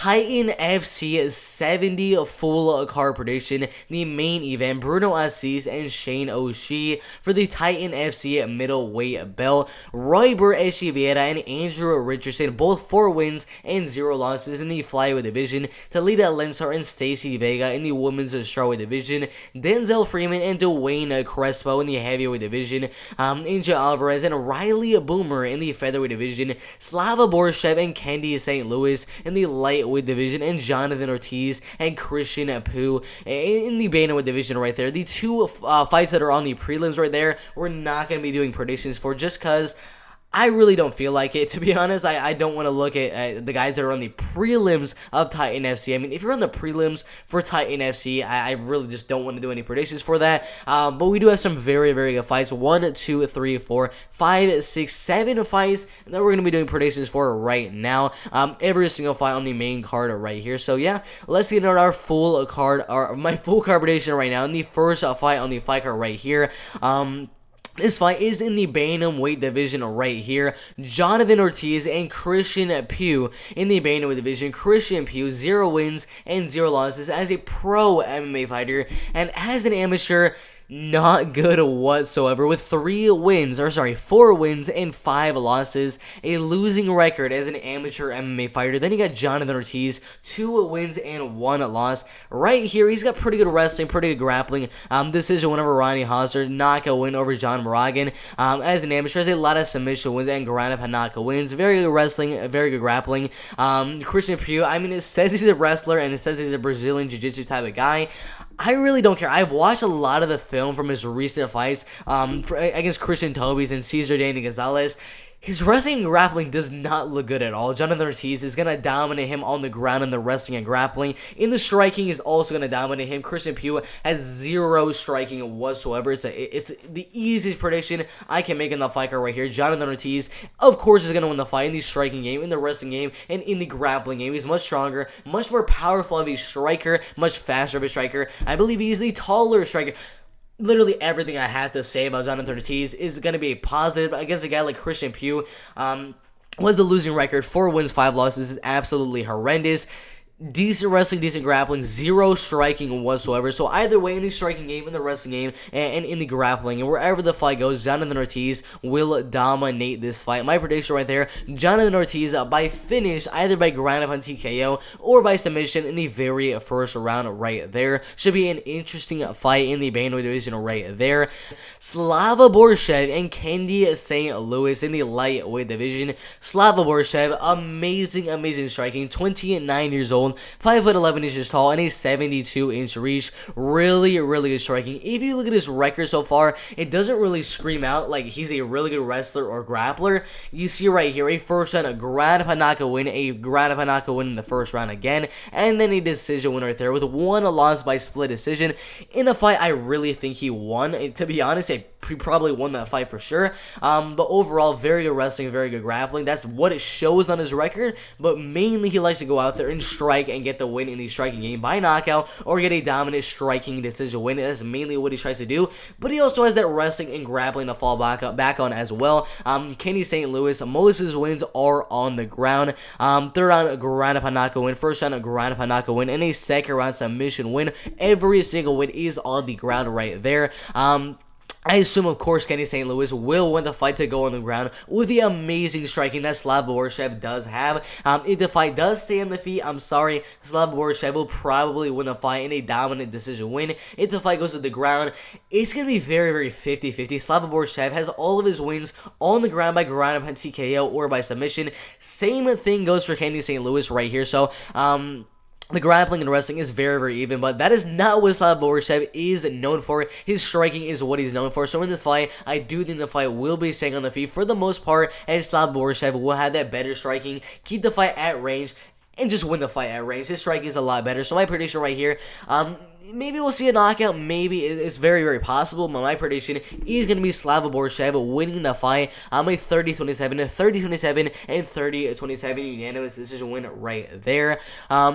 Titan FC 70 full card prediction, the main event, Bruno and Shane O'Shea for the Titan FC middleweight belt. Bert Shirt and Andrew Richardson, both 4 wins and 0 losses in the flyweight division. Eliza and Stacy Vega in the women's strawweight division. Denzel, Freeman, and Crespo in the heavyweight division. Alvarez and Riley Boomer in the featherweight division. Slava, Borshev, and St. Louis in the lightweight division, and Jonathan Ortiz and Christian Poo in the bantamweight division right there. The 2 fights that are on the prelims right there, we're not going to be doing predictions for, just because I really don't feel like it, to be honest. I don't want to look at the guys that are on the prelims of Titan FC. I mean, if you're on the prelims for Titan FC, I really just don't want to do any predictions for that. But we do have some very, very good fights. 1, 2, 3, 4, 5, 6, 7 fights that we're going to be doing predictions for right now. Every single fight on the main card right here. So yeah, let's get into our full card, or my full card prediction right now. In the first fight on the fight card right here. This fight is in the bantamweight division right here. Jonathan Ortiz and Christian Poo in the bantamweight division. Christian Poo, 0 wins and 0 losses as a pro MMA fighter, and as an amateur, not good whatsoever, with 4 wins and 5 losses, a losing record as an amateur MMA fighter. Then you got Jonathan Ortiz, 2 wins and 1 loss. Right here, he's got pretty good wrestling, pretty good grappling. Decision win over Ronnie Hauser, knockout win over John Morgan. As an amateur, has a lot of submission wins and ground up knockout wins. Very good wrestling, very good grappling. Christian Poo, I mean, it says he's a wrestler and it says he's a Brazilian Jiu-Jitsu type of guy. I really don't care. I've watched a lot of the film from his recent fights against Christian Tobes and Cesar Danny Gonzalez. His wrestling and grappling does not look good at all. Jonathan Ortiz is going to dominate him on the ground in the wrestling and grappling. In the striking, is also going to dominate him. Christian Poo has 0 striking whatsoever. It's the easiest prediction I can make in the fight card right here. Jonathan Ortiz, of course, is going to win the fight in the striking game, in the wrestling game, and in the grappling game. He's much stronger, much more powerful of a striker, much faster of a striker. I believe he's the taller striker. Literally everything I have to say about Jonathan Ortiz is going to be a positive against a guy like Christian Poo. Was a losing record, 4 wins, 5 losses. Is absolutely horrendous. Decent wrestling, decent grappling, 0 striking whatsoever. So either way, in the striking game, in the wrestling game, and in the grappling, and wherever the fight goes, Jonathan Ortiz will dominate this fight. My prediction right there, Jonathan Ortiz by finish, either by ground up on TKO or by submission in the very first round right there. Should be an interesting fight in the bantamweight division right there. Slava Borshev and St. Louis in the lightweight division. Slava Borshev, amazing striking, 29 years old. 5'11" inches tall and a 72-inch reach. Really good striking. If you look at his record so far, it doesn't really scream out like he's a really good wrestler or grappler. You see right here, a first round ground knockout win, a ground knockout win in the first round again, and then a decision win right there with 1 loss by split decision in a fight I really think he won. And to be honest, he probably won that fight for sure. But overall, very good wrestling, very good grappling. That's what it shows on his record, but mainly he likes to go out there and strike and get the win in the striking game by knockout or get a dominant striking decision win. That's mainly what he tries to do, but he also has that wrestling and grappling to fall back on as well. St. Louis, most of his wins are on the ground. Third round ground up knockout win, first round ground up knockout win, and a second round submission win. Every single win is on the ground right there. I assume, of course, St. Louis will win the fight to go on the ground with the amazing striking that Slava Borshev does have. If the fight does stay on the feet, I'm sorry, Slava Borshev will probably win the fight in a dominant decision win. If the fight goes to the ground, it's going to be very 50-50. Slava Borshev has all of his wins on the ground by ground up TKO or by submission. Same thing goes for St. Louis right here. So, the grappling and wrestling is very even, but that is not what Slava Borshev is known for. His striking is what he's known for. So in this fight, I do think the fight will be staying on the feet for the most part, and Slava Borshev will have that better striking, keep the fight at range, and just win the fight at range. His striking is a lot better. So my prediction right here, Maybe we'll see a knockout. Maybe it's very, very possible. But my prediction is going to be Slava Borshev winning the fight. I'm a 30-27, 30-27, and 30-27 unanimous decision win right there.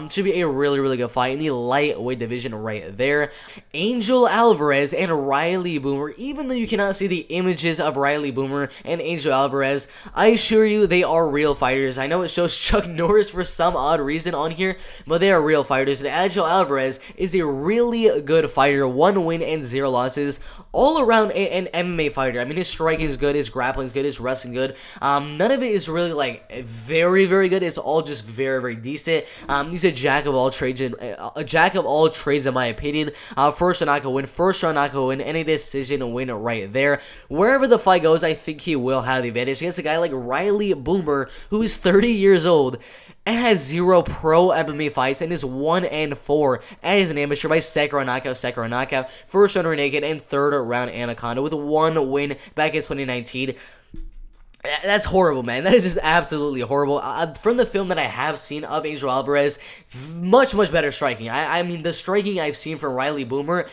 Should be a really, really good fight in the lightweight division right there. Angel Alvarez and Riley Boomer. Even though you cannot see the images of Riley Boomer and Angel Alvarez, I assure you they are real fighters. I know it shows Chuck Norris for some odd reason on here, but they are real fighters. And Angel Alvarez is a really good fighter, 1 win and 0 losses, all around an MMA fighter. I mean, his striking is good, his grappling is good, his wrestling good. None of it is really like very, very good. It's all just very, very decent. He's a jack of all trades, in my opinion. First round knockout win, and a decision win right there. Wherever the fight goes, I think he will have the advantage against a guy like Riley Boomer, who is 30 years old and has 0 pro MMA fights and is 1-4 as an amateur by second round knockout, first round naked, and third round anaconda with 1 win back in 2019. That's horrible, man. That is just absolutely horrible. From the film that I have seen of Angel Alvarez, much, much better striking. I mean, the striking I've seen from Riley Boomer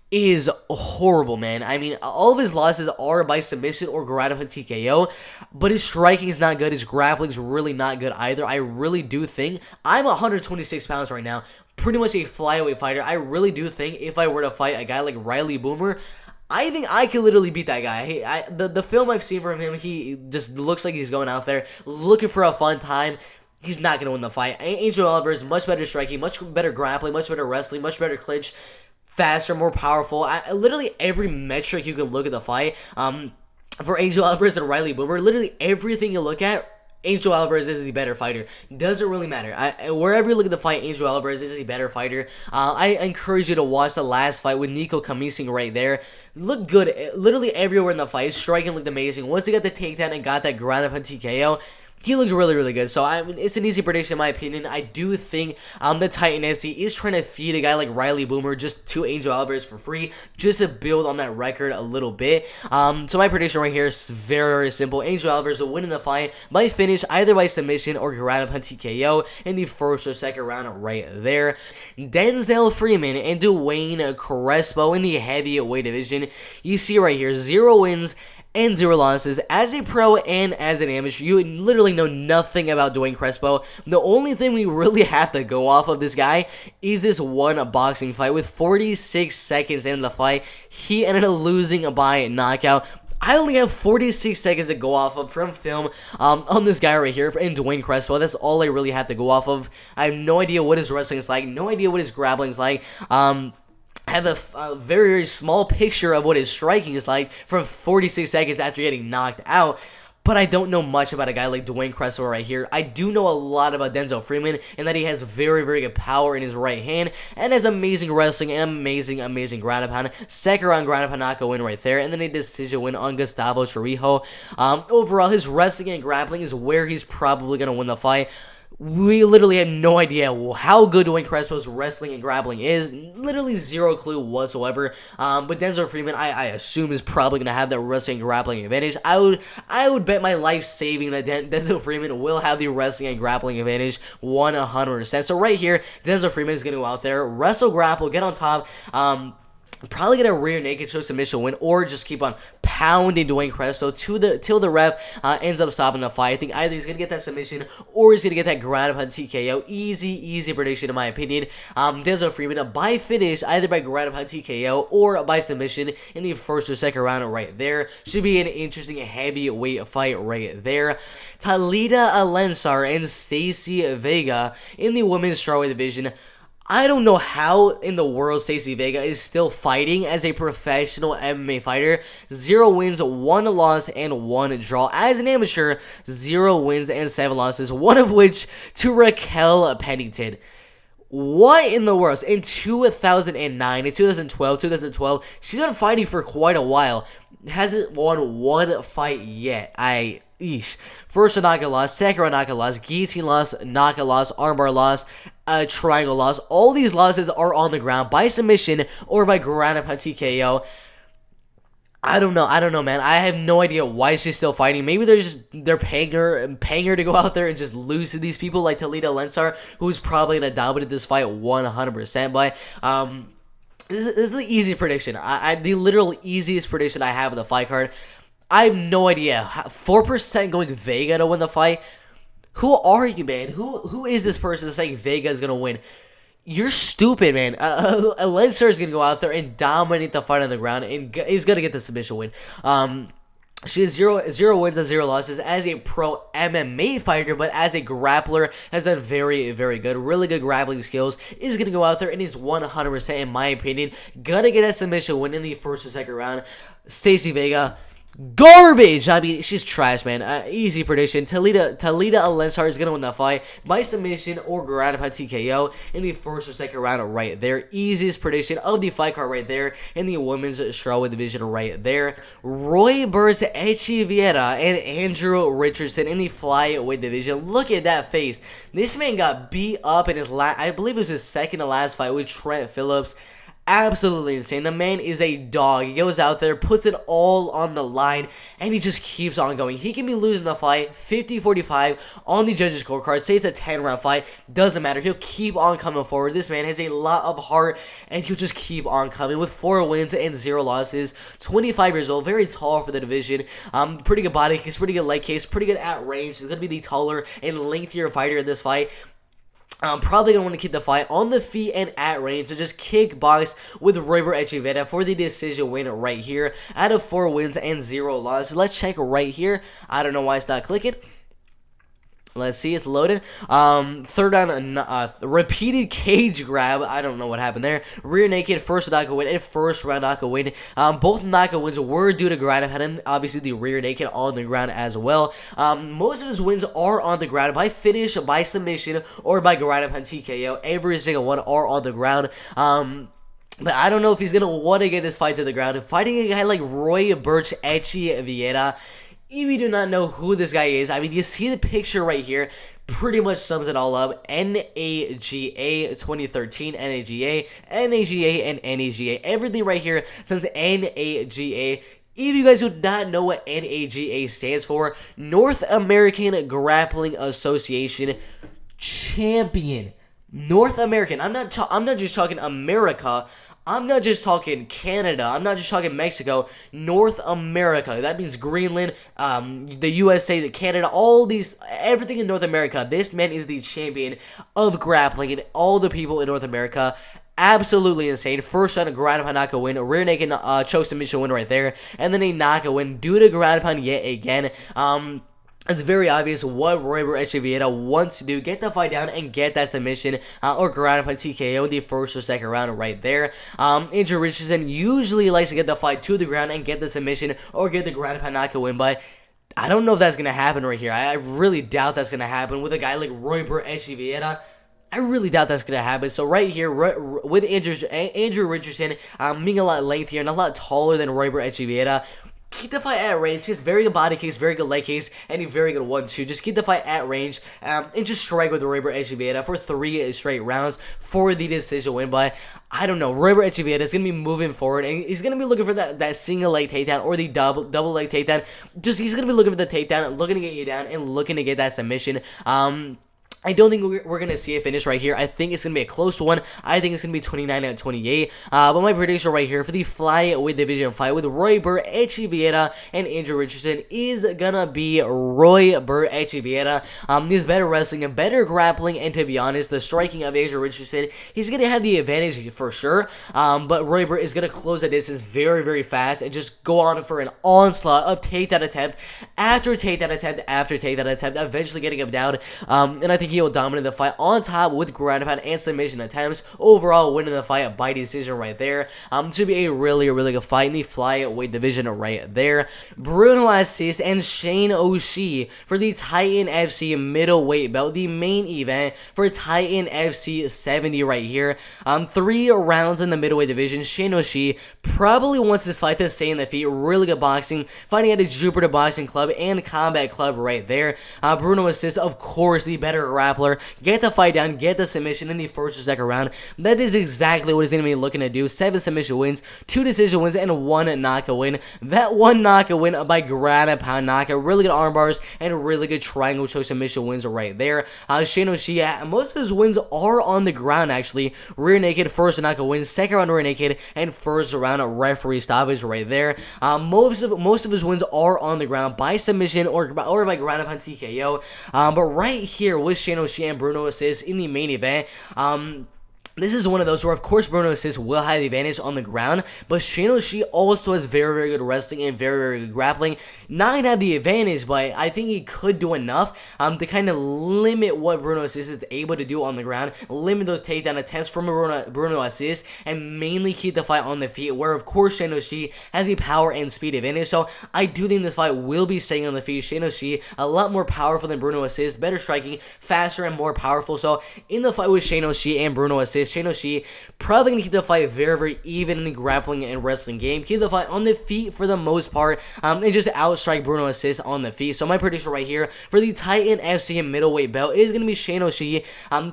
is horrible, man. I mean, all of his losses are by submission or ground and TKO, but his striking is not good. His grappling is really not good either. I really do think, I'm 126 pounds right now, pretty much a flyweight fighter. I really do think if I were to fight a guy like Riley Boomer, I think I could literally beat that guy. The film I've seen from him, he just looks like he's going out there looking for a fun time. He's not going to win the fight. Angel Alvarez, much better striking, much better grappling, much better wrestling, much better clinch, faster, more powerful. Literally every metric you can look at the fight, for Angel Alvarez and Riley Boomer, literally everything you look at, Angel Alvarez is the better fighter. Doesn't really matter. Wherever you look at the fight, Angel Alvarez is the better fighter. I encourage you to watch the last fight with Nico Kamising right there. Looked good literally everywhere in the fight. Striking looked amazing. Once he got the takedown and got that ground up on TKO, he looked really, really good. So, I mean, it's an easy prediction in my opinion. I do think the Titan FC is trying to feed a guy like Riley Boomer just to Angel Alvarez for free, just to build on that record a little bit. So my prediction right here is very, very simple. Angel Alvarez will win in the fight by finish either by submission or ground up TKO in the first or second round right there. Denzel Freeman and Dwayne Crespo in the heavyweight division. You see right here, 0 wins and 0 losses. As a pro and as an amateur, you literally know nothing about Dwayne Crespo. The only thing we really have to go off of this guy is this one boxing fight. With 46 seconds in the fight, he ended up losing by knockout. I only have 46 seconds to go off of from film on this guy right here in Dwayne Crespo. That's all I really have to go off of. I have no idea what his wrestling is like, no idea what his grappling is like. I have a very, very small picture of what his striking is like from 46 seconds after getting knocked out, but I don't know much about a guy like Dwayne Crespo right here. I do know a lot about Denzel Freeman, and that he has very, very good power in his right hand, and has amazing wrestling and amazing ground and pound. Second round ground and pound knockout win right there, and then a decision win on Gustavo Chorijo. Overall, his wrestling and grappling is where he's probably going to win the fight. We literally had no idea how good Dwayne Crespo's wrestling and grappling is. Literally 0 clue whatsoever. But Denzel Freeman, I assume, is probably going to have that wrestling and grappling advantage. I would bet my life saving that Denzel Freeman will have the wrestling and grappling advantage 100%. So right here, Denzel Freeman is going to go out there, wrestle, grapple, get on top, probably gonna rear naked choke submission win, or just keep on pounding Dwayne Crespo till the ref ends up stopping the fight. I think either he's gonna get that submission or he's gonna get that ground up on TKO. Easy prediction in my opinion. Denzel Freeman by finish either by ground up on TKO or by submission in the first or second round right there. Should be an interesting heavyweight fight right there. Tacita Alensar and Stacy Vega in the women's strawweight division. I don't know how in the world Stacy Vega is still fighting as a professional MMA fighter. 0 wins, 1 loss, and 1 draw. As an amateur, 0 wins and 7 losses, one of which to Raquel Pennington. What in the world? In 2009, in 2012, she's been fighting for quite a while. Hasn't won 1 fight yet. First round knockout loss, second round knockout loss, guillotine loss, knockout loss, armbar loss, triangle loss. All these losses are on the ground by submission or by ground up on TKO. I don't know, man. I have no idea why she's still fighting. Maybe they're paying her to go out there and just lose to these people like Tacita Alensar, who's probably gonna dominate this fight 100%. But this is the easy prediction. The literal easiest prediction I have of the fight card. I have no idea. 4% going Vega to win the fight. Who are you, man? Who is this person saying Vega is gonna win? You're stupid, man. Eliza is gonna go out there and dominate the fight on the ground, and is gonna get the submission win. She has zero wins and 0 losses as a pro MMA fighter, but as a grappler has done very, very good. Really good grappling skills. Is going to go out there and is 100%, in my opinion, going to get that submission win in the first or second round. Stacy Vega, garbage. I mean, she's trash, man. Easy prediction. Talita Alvarez is going to win that fight by submission or ground pound TKO in the first or second round right there. Easiest prediction of the fight card right there in the women's strawweight division right there. Burch and Andrew Richardson in the flyweight division. Look at that face. This man got beat up in his I believe it was his second to last fight with Trent Phillips. Absolutely insane. The man is a dog. He goes out there, puts it all on the line, and he just keeps on going. He can be losing the fight 50-45 on the judges' scorecard. Say it's a 10-round fight. Doesn't matter. He'll keep on coming forward. This man has a lot of heart, and he'll just keep on coming with 4 wins and 0 losses. 25 years old. Very tall for the division. Pretty good body case. Pretty good leg case. Pretty good at range. He's going to be the taller and lengthier fighter in this fight. I'm probably going to want to keep the fight on the feet and at range to just kickbox with Burch for the decision win right here out of 4 wins and 0 losses. Let's check right here. I don't know why it's not clicking. Let's see, it's loaded. Third down, repeated cage grab. I don't know what happened there. Rear naked, first knockout win, and first round knockout win. Both knockout wins were due to ground pound, obviously the rear naked on the ground as well. Most of his wins are on the ground by finish, by submission, or by ground pound TKO. Every single one are on the ground. But I don't know if he's going to want to get this fight to the ground. Fighting a guy like Burch, if you do not know who this guy is, I mean, you see the picture right here, pretty much sums it all up. NAGA 2013, NAGA, and NAGA. Everything right here says NAGA. If you guys do not know what NAGA stands for, North American Grappling Association Champion. North American. I'm not just talking America. I'm not just talking Canada. I'm not just talking Mexico. North America. That means Greenland, the USA, the Canada, everything in North America. This man is the champion of grappling, and all the people in North America. Absolutely insane. First round, a ground pound knockout win, a rear naked choke submission win right there, and then a knockout win due to ground pound yet again. It's very obvious what Burch wants to do. Get the fight down and get that submission or ground pound TKO in the first or second round right there. Andrew Richardson usually likes to get the fight to the ground and get the submission or get the ground pound knockout win, but I don't know if that's going to happen right here. I really doubt that's going to happen with a guy like Burch. I really doubt that's going to happen. So right here, with Andrew Richardson being a lot lengthier and a lot taller than Burch, keep the fight at range. He has very good body case, very good leg case, and a very good 1-2. Just keep the fight at range and just strike with Burch for 3 straight rounds for the decision win. But I don't know. Burch is going to be moving forward, and he's going to be looking for that single leg takedown or the double leg takedown. He's going to be looking for the takedown, looking to get you down, and looking to get that submission. I don't think we're going to see a finish right here. I think it's going to be a close one. I think it's going to be 29-28. But my prediction right here for the flyweight division fight with Burch and Andrew Richardson is going to be Burch. He's better wrestling and better grappling. And to be honest, the striking of Andrew Richardson, he's going to have the advantage for sure. But Burch is going to close the distance very, very fast and just go on for an onslaught of takedown attempt after takedown attempt after takedown attempt, eventually getting him down. And I think he will dominate the fight on top with ground pound and submission attempts. Overall, winning the fight by decision right there. Should be a really, really good fight in the flyweight division right there. Bruno Ortiz and Shane O'Shea for the Titan FC middleweight belt. The main event for Titan FC 70 right here. 3 rounds in the middleweight division. Shane O'Shea probably wants this fight to stay in the feet. Really good boxing. Fighting at a Jupiter Boxing Club and Combat Club right there. Bruno Ortiz, of course, the better grappler, get the fight down, get the submission in the first or second round. That is exactly what he's going to be looking to do. 7 submission wins, 2 decision wins, and 1 knockout win. That 1 knockout win by ground and pound knockout. Really good arm bars and really good triangle choke submission wins right there. Shane O'Shea, most of his wins are on the ground actually. Rear naked, first knockout win, second round rear naked, and first round referee stoppage right there. Most of his wins are on the ground by submission or by ground and pound TKO. But right here with Shane O'Shea and Bruno Ortiz in the main event, this is one of those where, of course, Bruno Ortiz will have the advantage on the ground, but Shane O'Shea also has very, very good wrestling and very, very good grappling. Not going to have the advantage, but I think he could do enough to kind of limit what Bruno Ortiz is able to do on the ground, limit those takedown attempts from Bruno Ortiz, and mainly keep the fight on the feet, where, of course, Shane O'Shea has the power and speed advantage. So I do think this fight will be staying on the feet. Shane O'Shea, a lot more powerful than Bruno Ortiz, better striking, faster, and more powerful. So in the fight with Shane O'Shea and Bruno Ortiz, Shane O'Shea probably going to keep the fight very, very even in the grappling and wrestling game. Keep the fight on the feet for the most part, and just outstrike Bruno Ortiz on the feet. So my prediction right here for the Titan FC middleweight belt is going to be Shane O'Shea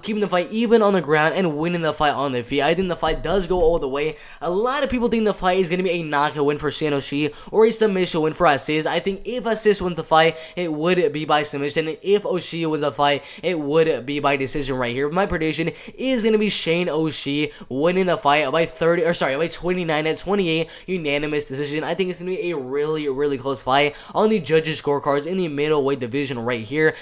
keeping the fight even on the ground and winning the fight on the feet. I think the fight does go all the way. A lot of people think the fight is going to be a knockout win for Shane O'Shea or a submission win for Ortiz. I think if Ortiz wins the fight, it would be by submission. And if O'Shea wins the fight, it would be by decision right here. My prediction is going to be Shane O'Shea winning the fight by 29-28 unanimous decision. I think it's going to be a really, really close fight on the judges' scorecards in the middleweight division right here.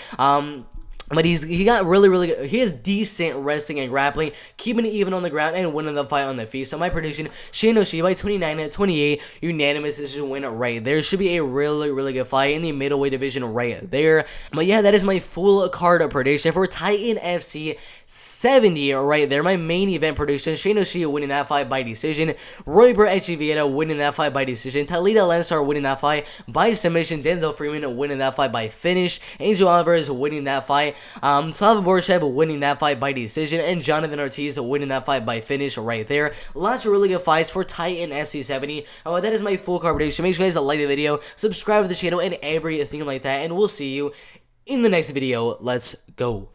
But he got really good. He has decent wrestling and grappling, keeping it even on the ground and winning the fight on the feet. So my prediction, Shane O'Shea by 29-28 unanimous decision win right there. Should be a really good fight in the middleweight division right there. But yeah, that is my full card prediction for Titan FC 70 right there. My main event prediction, Shane O'Shea winning that fight by decision, Bert Shirt winning that fight by decision, Tacita Lensar winning that fight by submission, Denzel Freeman winning that fight by finish, Angel Alvarez winning that fight, Slava Borshev winning that fight by decision, and Jonathan Ortiz winning that fight by finish right there. Lots of really good fights for Titan FC 70. That is my full card prediction. Make sure you guys like the video, subscribe to the channel, and everything like that, and we'll see you in the next video. Let's go.